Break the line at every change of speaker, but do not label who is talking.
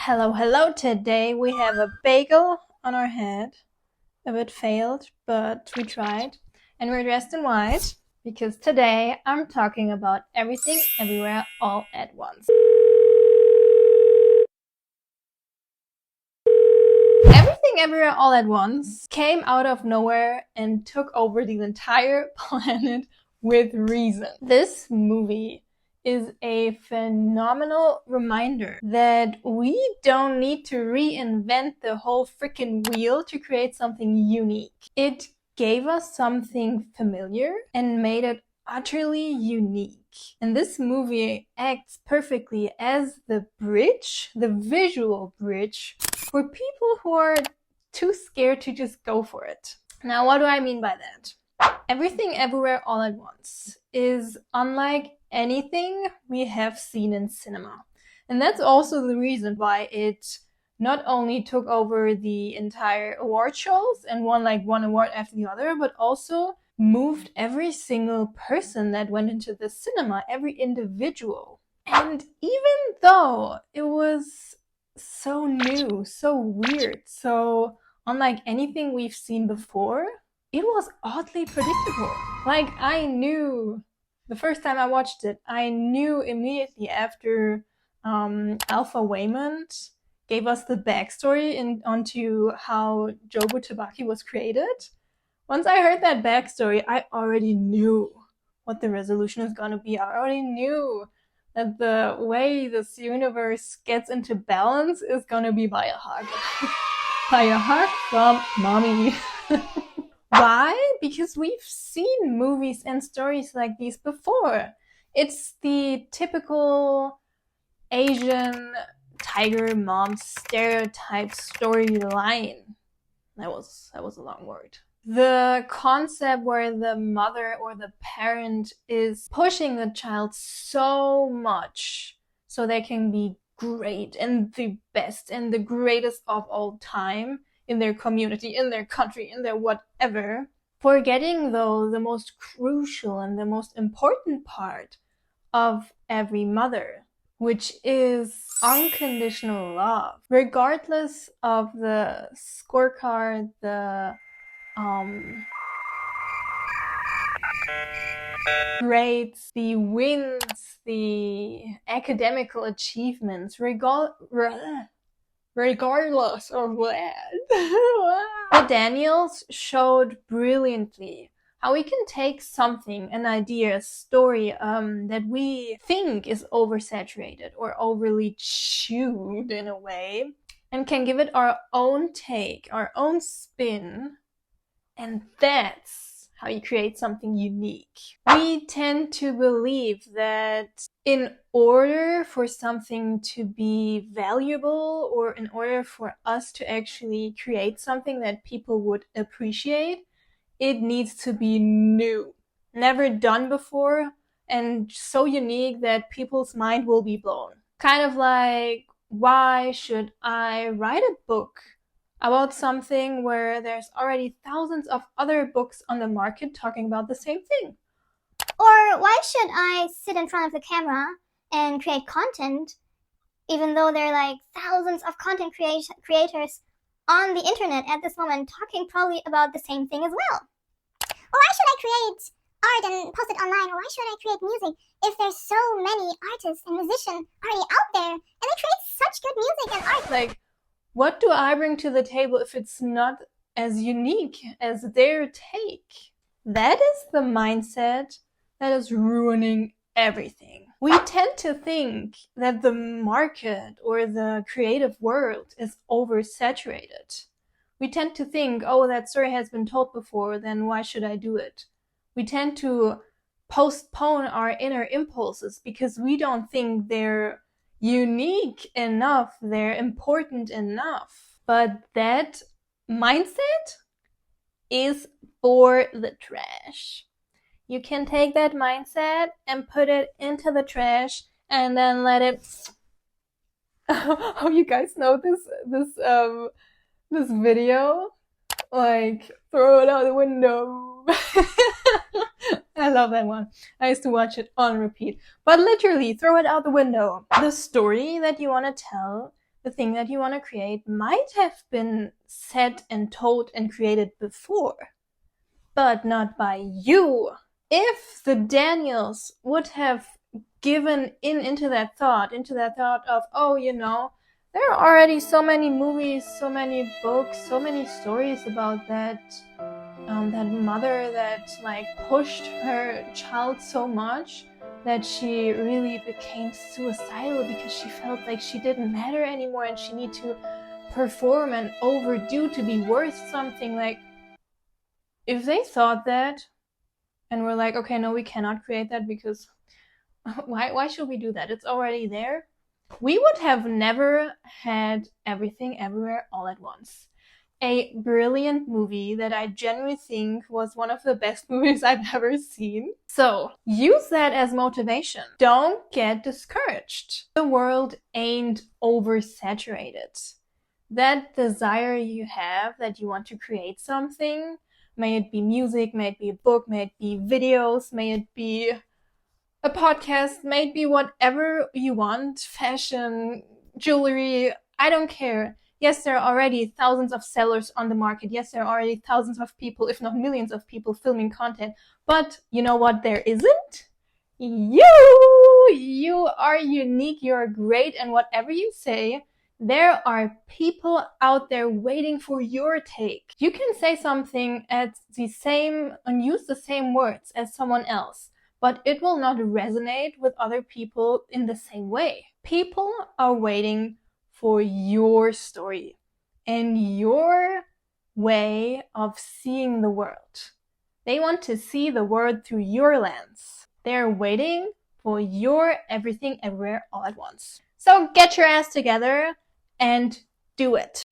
Hello, hello. Today we have a bagel on our head. A bit failed, but we tried. And we're dressed in white because today I'm talking about everything, everywhere, all at once. Everything, everywhere, all at once came out of nowhere and took over the entire planet with reason. This movie is a phenomenal reminder that we don't need to reinvent the whole freaking wheel to create something unique. It gave us something familiar and made it utterly unique. And this movie acts perfectly as the bridge, the visual bridge, for people who are too scared to just go for it. Now, what do I mean by that? Everything, everywhere, all at once is unlike anything we have seen in cinema. And that's also the reason why it not only took over the entire award shows and won like one award after the other, but also moved every single person that went into the cinema, every individual. And even though it was so new, so weird, so unlike anything we've seen before, it was oddly predictable. Like, I knew the first time I watched it, I knew immediately after Alpha Waymond gave us the backstory onto how Jobu Tabaki was created. Once I heard that backstory, I already knew what the resolution is gonna be. I already knew that the way this universe gets into balance is gonna be by a hug. By a hug from mommy. Why? Because we've seen movies and stories like these before. It's the typical Asian tiger mom stereotype storyline. That was a long word. The concept where the mother or the parent is pushing the child so much so they can be great and the best and the greatest of all time in their community, in their country, in their whatever, forgetting though the most crucial and the most important part of every mother, which is unconditional love, regardless of the scorecard, the grades, the wins, the academical achievements, regardless of that. The Daniels showed brilliantly how we can take something, an idea, a story that we think is oversaturated or overly chewed in a way, and can give it our own take, our own spin, and that's how you create something unique. We tend to believe that in order for something to be valuable, or in order for us to actually create something that people would appreciate, it needs to be new, never done before, and so unique that people's mind will be blown. Kind of like, why should I write a book about something where there's already thousands of other books on the market talking about the same thing?
Or why should I sit in front of the camera and create content, even though there are like thousands of content creators on the internet at this moment talking probably about the same thing as well? Or why should I create art and post it online? Or why should I create music if there's so many artists and musicians already out there and they create such good music and art?
Like, what do I bring to the table if it's not as unique as their take? That is the mindset that is ruining everything. We tend to think that the market or the creative world is oversaturated. We tend to think, oh, that story has been told before, then why should I do it? We tend to postpone our inner impulses because we don't think they're unique enough, they're important enough. But that mindset is for the trash. You can take that mindset and put it into the trash and then let it... Oh, you guys know this video? Like, throw it out the window. I love that one. I used to watch it on repeat. But literally, throw it out the window. The story that you want to tell, the thing that you want to create might have been said and told and created before, but not by you. If the Daniels would have given into that thought of, oh, you know, there are already so many movies, so many books, so many stories about that mother that like pushed her child so much that she really became suicidal because she felt like she didn't matter anymore and she needed to perform and overdo to be worth something. Like, if they thought that and were like, okay, no, we cannot create that because why should we do that? It's already there. We would have never had Everything Everywhere All at Once. A brilliant movie that I genuinely think was one of the best movies I've ever seen. So use that as motivation. Don't get discouraged. The world ain't oversaturated. That desire you have that you want to create something, may it be music, may it be a book, may it be videos, may it be a podcast, may it be whatever you want, fashion, jewelry, I don't care. Yes, there are already thousands of sellers on the market. Yes, there are already thousands of people, if not millions of people filming content. But you know what there isn't? You are unique, you're great, and whatever you say, there are people out there waiting for your take. You can say something at the same and use the same words as someone else, but it will not resonate with other people in the same way. People are waiting for your story and your way of seeing the world. They want to see the world through your lens. They're waiting for your Everything Everywhere All at Once. So get your ass together and do it.